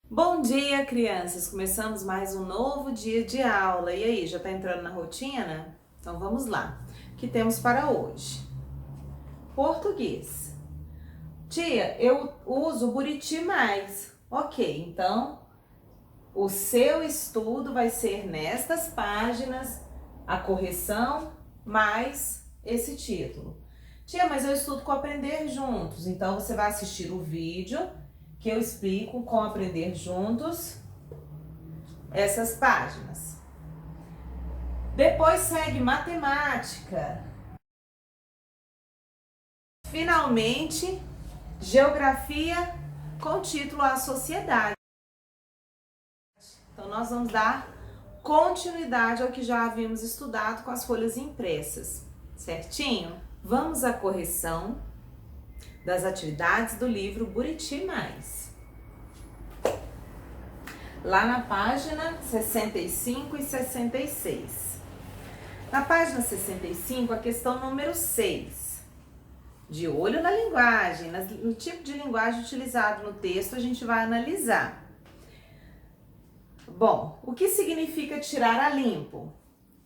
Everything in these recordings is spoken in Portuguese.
Bom dia, crianças! Começamos mais um novo dia de aula. E aí, já tá entrando na rotina? Então vamos lá. O que temos para hoje? Português. Tia, eu uso Buriti mais. Ok, então o seu estudo vai ser nestas páginas, a correção mais esse título. Tia, mas eu estudo com Aprender Juntos, então você vai assistir o vídeo que eu explico com Aprender Juntos essas páginas. Depois segue matemática. Finalmente, geografia com título A Sociedade. Então nós vamos dar continuidade ao que já havíamos estudado com as folhas impressas, certinho? Vamos à correção das atividades do livro Buriti Mais. Lá na página 65 e 66. Na página 65, a questão número 6. De olho na linguagem, no tipo de linguagem utilizado no texto, a gente vai analisar. Bom, o que significa tirar a limpo?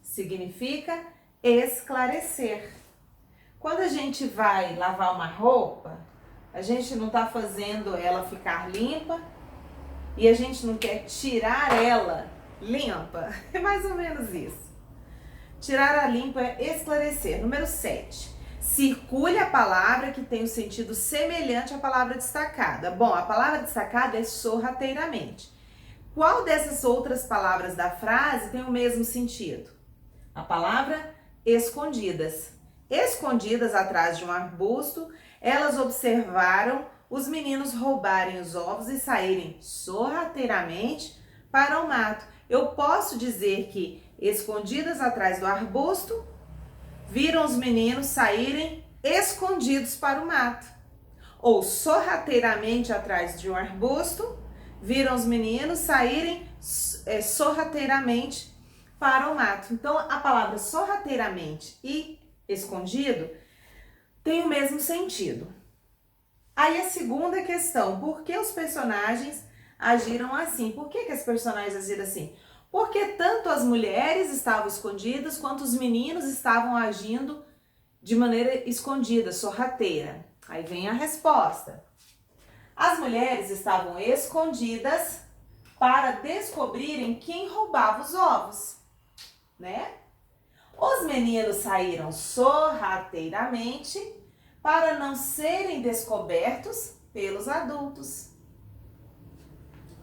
Significa esclarecer. Quando a gente vai lavar uma roupa, a gente não está fazendo ela ficar limpa e a gente não quer tirar ela limpa. É mais ou menos isso. Tirar a limpo é esclarecer. Número 7. Circule a palavra que tem o sentido semelhante à palavra destacada. Bom, a palavra destacada é sorrateiramente. Qual dessas outras palavras da frase tem o mesmo sentido? A palavra escondidas. Escondidas atrás de um arbusto, elas observaram os meninos roubarem os ovos e saírem sorrateiramente para o mato. Eu posso dizer que escondidas atrás do arbusto, viram os meninos saírem escondidos para o mato. Ou sorrateiramente atrás de um arbusto, viram os meninos saírem sorrateiramente para o mato. Então, a palavra sorrateiramente e escondido tem o mesmo sentido. Aí a segunda questão, por que os personagens agiram assim? Por que as personagens agiram assim? Porque tanto as mulheres estavam escondidas, quanto os meninos estavam agindo de maneira escondida, sorrateira. Aí vem a resposta. As mulheres estavam escondidas para descobrirem quem roubava os ovos, né? Os meninos saíram sorrateiramente para não serem descobertos pelos adultos.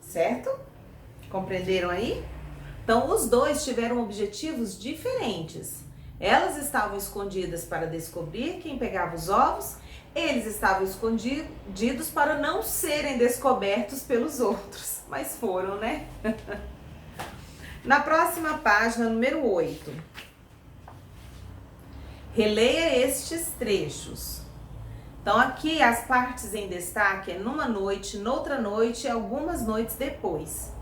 Certo? Compreenderam aí? Então, os dois tiveram objetivos diferentes. Elas estavam escondidas para descobrir quem pegava os ovos, eles estavam escondidos para não serem descobertos pelos outros. Mas foram, né? Na próxima página, número 8. Releia estes trechos. Então, aqui as partes em destaque é numa noite, noutra noite e algumas noites depois.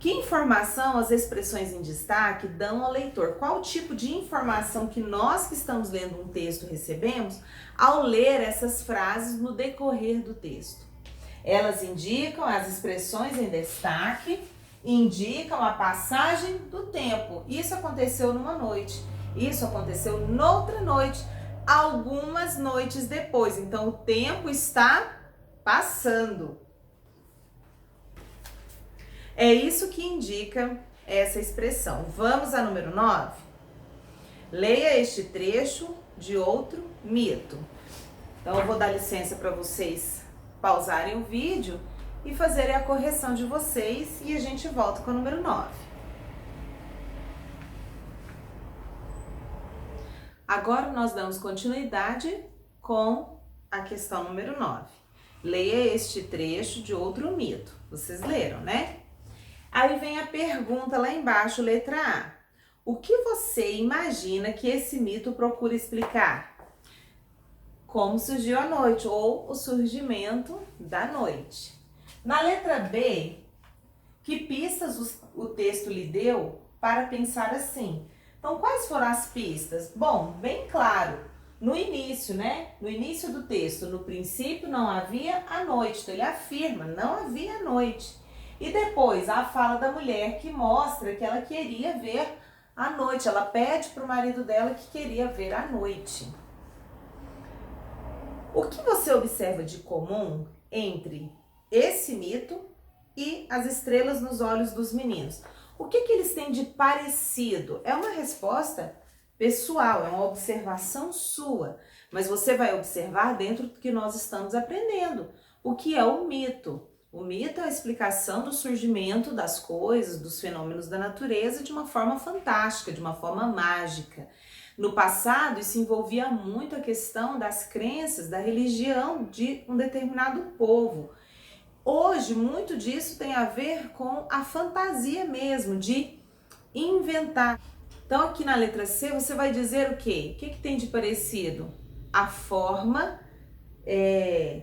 Que informação as expressões em destaque dão ao leitor? Qual tipo de informação que nós que estamos lendo um texto recebemos ao ler essas frases no decorrer do texto? Elas indicam as expressões em destaque, indicam a passagem do tempo. Isso aconteceu numa noite, isso aconteceu noutra noite, algumas noites depois. Então, o tempo está passando. É isso que indica essa expressão. Vamos a número 9? Leia este trecho de outro mito. Então, eu vou dar licença para vocês pausarem o vídeo e fazerem a correção de vocês e a gente volta com o número 9. Agora nós damos continuidade com a questão número 9. Leia este trecho de outro mito. Vocês leram, né? Aí vem a pergunta lá embaixo, letra A. O que você imagina que esse mito procura explicar? Como surgiu a noite ou o surgimento da noite. Na letra B, que pistas o texto lhe deu para pensar assim? Então, quais foram as pistas? Bom, bem claro, no início, né? No início do texto, no princípio não havia a noite. Então, ele afirma, não havia noite. E depois a fala da mulher que mostra que ela queria ver à noite. Ela pede para o marido dela que queria ver à noite. O que você observa de comum entre esse mito e as estrelas nos olhos dos meninos? O que eles têm de parecido? É uma resposta pessoal, é uma observação sua, mas você vai observar dentro do que nós estamos aprendendo. O que é o mito? O mito é a explicação do surgimento das coisas, dos fenômenos da natureza de uma forma fantástica, de uma forma mágica. No passado, isso envolvia muito a questão das crenças, da religião de um determinado povo. Hoje, muito disso tem a ver com a fantasia mesmo, de inventar. Então, aqui na letra C, você vai dizer o quê? O que tem de parecido? A forma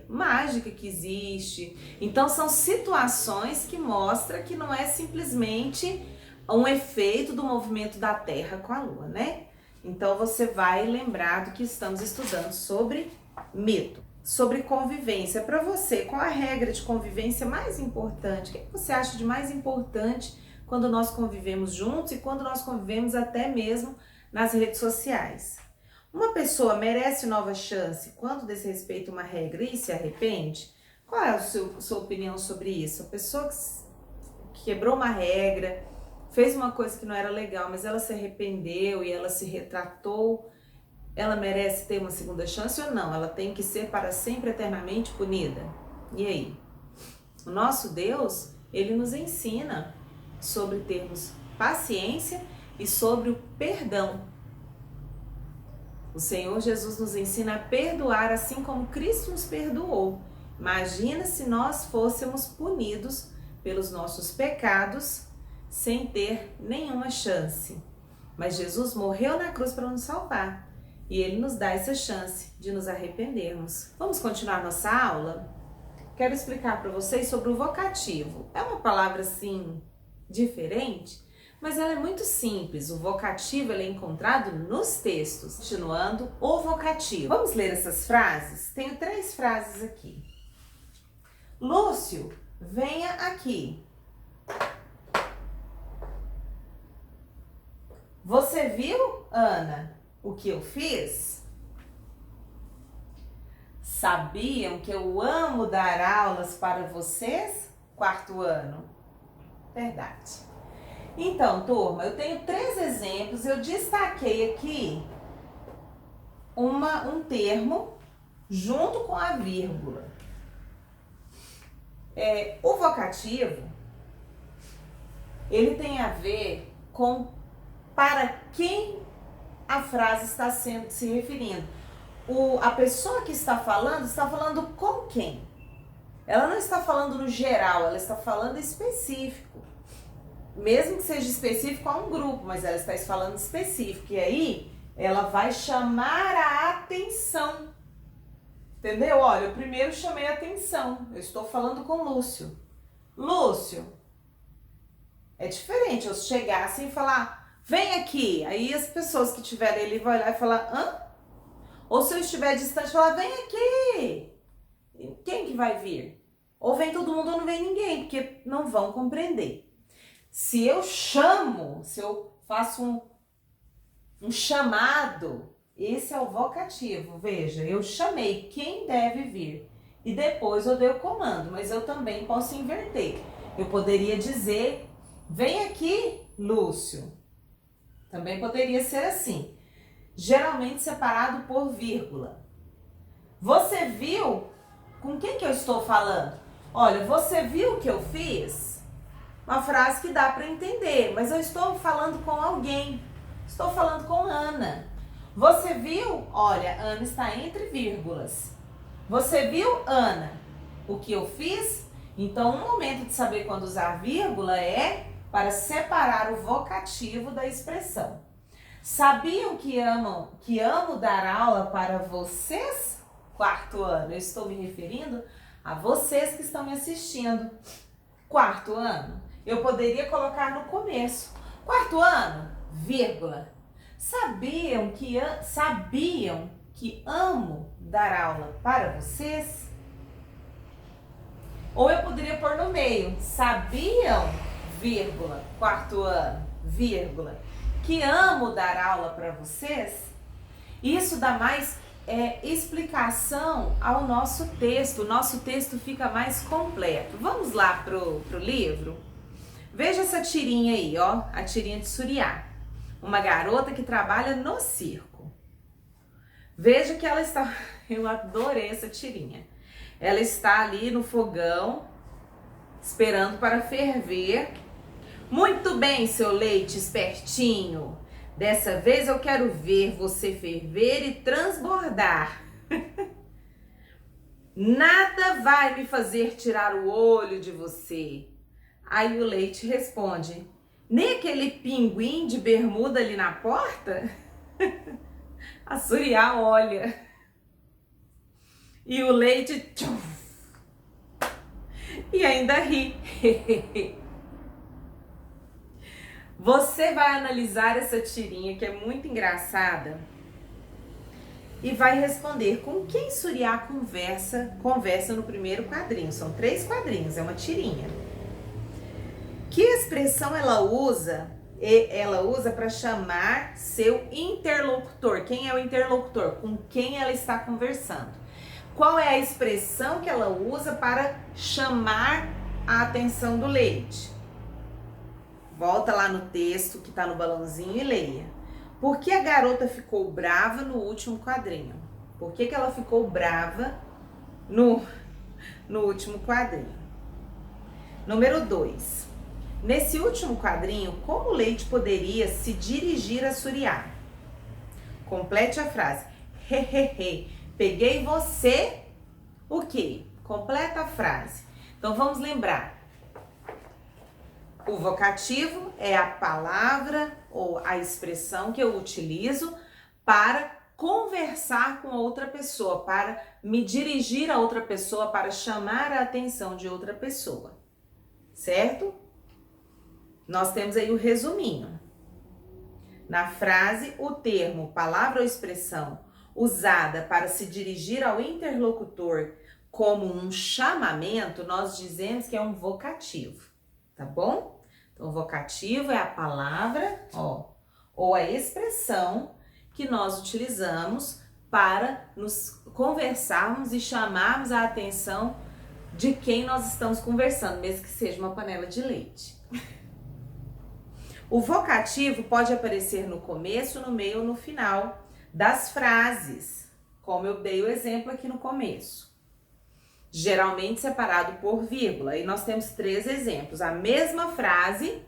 mágica que existe. Então, são situações que mostram que não é simplesmente um efeito do movimento da Terra com a Lua, né? Então, você vai lembrar do que estamos estudando sobre mito. Sobre convivência. Para você, qual a regra de convivência mais importante? O que você acha de mais importante quando nós convivemos juntos e quando nós convivemos até mesmo nas redes sociais? Uma pessoa merece nova chance quando desrespeita uma regra e se arrepende? Qual é a sua opinião sobre isso? A pessoa que quebrou uma regra, fez uma coisa que não era legal, mas ela se arrependeu e ela se retratou, ela merece ter uma segunda chance ou não? Ela tem que ser para sempre, eternamente punida? E aí? O nosso Deus, ele nos ensina sobre termos paciência e sobre o perdão. O Senhor Jesus nos ensina a perdoar assim como Cristo nos perdoou. Imagina se nós fôssemos punidos pelos nossos pecados sem ter nenhuma chance. Mas Jesus morreu na cruz para nos salvar. E Ele nos dá essa chance de nos arrependermos. Vamos continuar nossa aula? Quero explicar para vocês sobre o vocativo. É uma palavra assim diferente, mas ela é muito simples. O vocativo ele é encontrado nos textos. Continuando, o vocativo. Vamos ler essas frases? Tenho 3 frases aqui. Lúcio, venha aqui. Você viu, Ana, o que eu fiz? Sabiam que eu amo dar aulas para vocês? 4º ano. Verdade. Então, turma, eu tenho 3 exemplos. Eu destaquei aqui um termo junto com a vírgula. O vocativo, ele tem a ver com para quem a frase está se referindo. A pessoa que está falando com quem? Ela não está falando no geral, ela está falando específico. Mesmo que seja específico a um grupo, mas ela está falando específico. E aí, ela vai chamar a atenção. Entendeu? Olha, eu primeiro chamei a atenção. Eu estou falando com Lúcio. Lúcio, é diferente eu chegar assim e falar, vem aqui. Aí as pessoas que estiverem ali vão olhar e falar, hã? Ou se eu estiver distante, falar, vem aqui. Quem que vai vir? Ou vem todo mundo ou não vem ninguém, porque não vão compreender. Se eu chamo, se eu faço um chamado, esse é o vocativo. Veja, eu chamei quem deve vir e depois eu dei o comando, mas eu também posso inverter. Eu poderia dizer, vem aqui, Lúcio. Também poderia ser assim, geralmente separado por vírgula. Você viu com quem que eu estou falando? Olha, você viu o que eu fiz? Uma frase que dá para entender, mas eu estou falando com alguém. Estou falando com Ana. Você viu? Olha, Ana está entre vírgulas. Você viu, Ana, o que eu fiz? Então, um momento de saber quando usar vírgula é para separar o vocativo da expressão. Sabiam que amo dar aula para vocês? 4º ano. Eu estou me referindo a vocês que estão me assistindo. 4º ano. Eu poderia colocar no começo. 4º ano, vírgula. Sabiam que amo dar aula para vocês? Ou eu poderia pôr no meio. Sabiam, vírgula, quarto ano, vírgula, que amo dar aula para vocês? Isso dá mais explicação ao nosso texto. O nosso texto fica mais completo. Vamos lá pro livro? Veja essa tirinha aí, ó, a tirinha de Suriá. Uma garota que trabalha no circo. Veja que ela está... Eu adorei essa tirinha. Ela está ali no fogão, esperando para ferver. Muito bem, seu leite espertinho. Dessa vez eu quero ver você ferver e transbordar. Nada vai me fazer tirar o olho de você. Aí o leite responde: nem aquele pinguim de bermuda ali na porta? A Suriá olha. E o leite... Tchum, e ainda ri. Você vai analisar essa tirinha, que é muito engraçada, e vai responder com quem Suriá conversa no primeiro quadrinho. São 3 quadrinhos, é uma tirinha. Que expressão ela usa? Ela usa para chamar seu interlocutor. Quem é o interlocutor? Com quem ela está conversando. Qual é a expressão que ela usa para chamar a atenção do leite? Volta lá no texto que está no balãozinho e leia. Por que a garota ficou brava no último quadrinho? Por que ela ficou brava no último quadrinho? Número 2. Nesse último quadrinho, como o leite poderia se dirigir a Suriá? Complete a frase. Hehehe. Peguei você, o quê? Completa a frase. Então vamos lembrar. O vocativo é a palavra ou a expressão que eu utilizo para conversar com outra pessoa, para me dirigir a outra pessoa, para chamar a atenção de outra pessoa. Certo? Nós temos aí o resuminho. Na frase, o termo, palavra ou expressão usada para se dirigir ao interlocutor como um chamamento, nós dizemos que é um vocativo, tá bom? Então, o vocativo é a palavra, ó, ou a expressão que nós utilizamos para nos conversarmos e chamarmos a atenção de quem nós estamos conversando, mesmo que seja uma panela de leite. O vocativo pode aparecer no começo, no meio ou no final das frases, como eu dei o exemplo aqui no começo. Geralmente separado por vírgula. E nós temos 3 exemplos. A mesma frase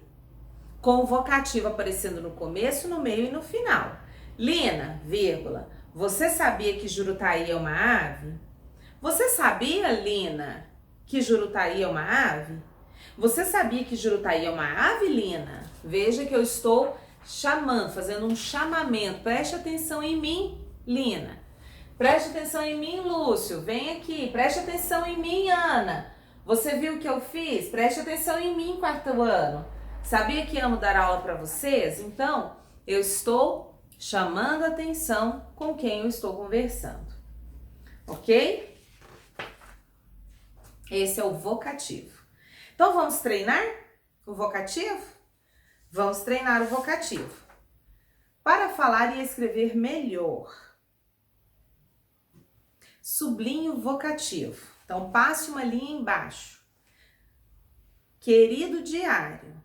com o vocativo aparecendo no começo, no meio e no final. Lina, vírgula, você sabia que Jurutaí é uma ave? Você sabia, Lina, que Jurutaí é uma ave? Você sabia que Jurutaí é uma ave, Lina? Veja que eu estou chamando, fazendo um chamamento. Preste atenção em mim, Lina. Preste atenção em mim, Lúcio. Vem aqui. Preste atenção em mim, Ana. Você viu o que eu fiz? Preste atenção em mim, quarto ano. Sabia que amo dar aula para vocês? Então, eu estou chamando a atenção com quem eu estou conversando. Ok? Esse é o vocativo. Então, vamos treinar o vocativo? Vamos treinar o vocativo. Para falar e escrever melhor, sublinhe o vocativo. Então, passe uma linha embaixo. Querido diário,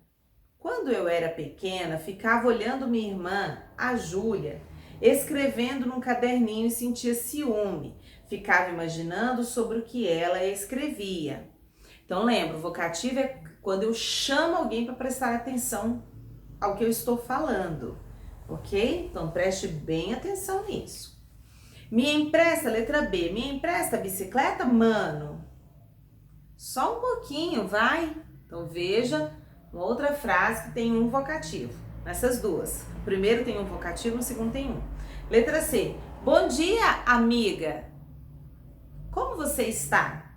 quando eu era pequena, ficava olhando minha irmã, a Júlia, escrevendo num caderninho e sentia ciúme. Ficava imaginando sobre o que ela escrevia. Então, lembra, o vocativo é quando eu chamo alguém para prestar atenção ao que eu estou falando, ok? Então, preste bem atenção nisso. Me empresta, letra B, me empresta a bicicleta, mano? Só um pouquinho, vai? Então, veja uma outra frase que tem um vocativo, nessas duas. O primeiro tem um vocativo, o segundo tem um. Letra C, bom dia, amiga. Como você está?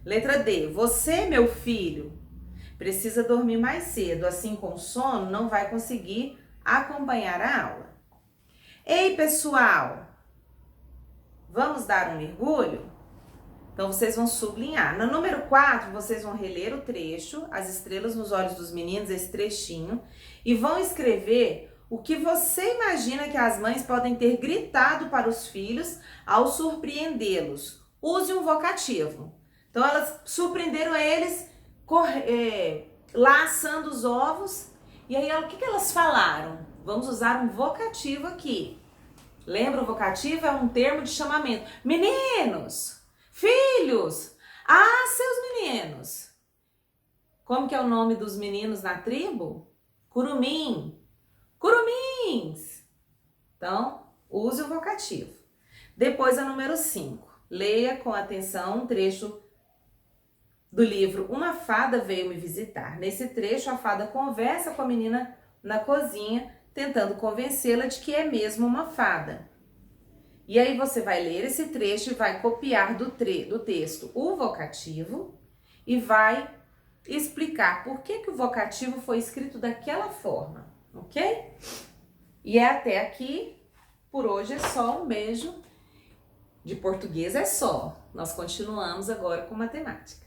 Letra D, você, meu filho, precisa dormir mais cedo, assim com sono não vai conseguir acompanhar a aula. Ei, pessoal, vamos dar um mergulho? Então, vocês vão sublinhar. No número 4, vocês vão reler o trecho, As Estrelas nos Olhos dos Meninos, esse trechinho, e vão escrever o que você imagina que as mães podem ter gritado para os filhos ao surpreendê-los. Use um vocativo. Então, elas surpreenderam eles lá assando os ovos. E aí, o que elas falaram? Vamos usar um vocativo aqui. Lembra, o vocativo é um termo de chamamento. Meninos! Filhos! Ah, seus meninos! Como que é o nome dos meninos na tribo? Curumim! Curumins! Então, use o vocativo. Depois, a número 5. Leia com atenção um trecho do livro Uma Fada Veio Me Visitar. Nesse trecho, a fada conversa com a menina na cozinha, tentando convencê-la de que é mesmo uma fada. E aí você vai ler esse trecho e vai copiar do texto o vocativo e vai explicar por que o vocativo foi escrito daquela forma, ok? E é até aqui. Por hoje é só. Um beijo. De português é só. Nós continuamos agora com matemática.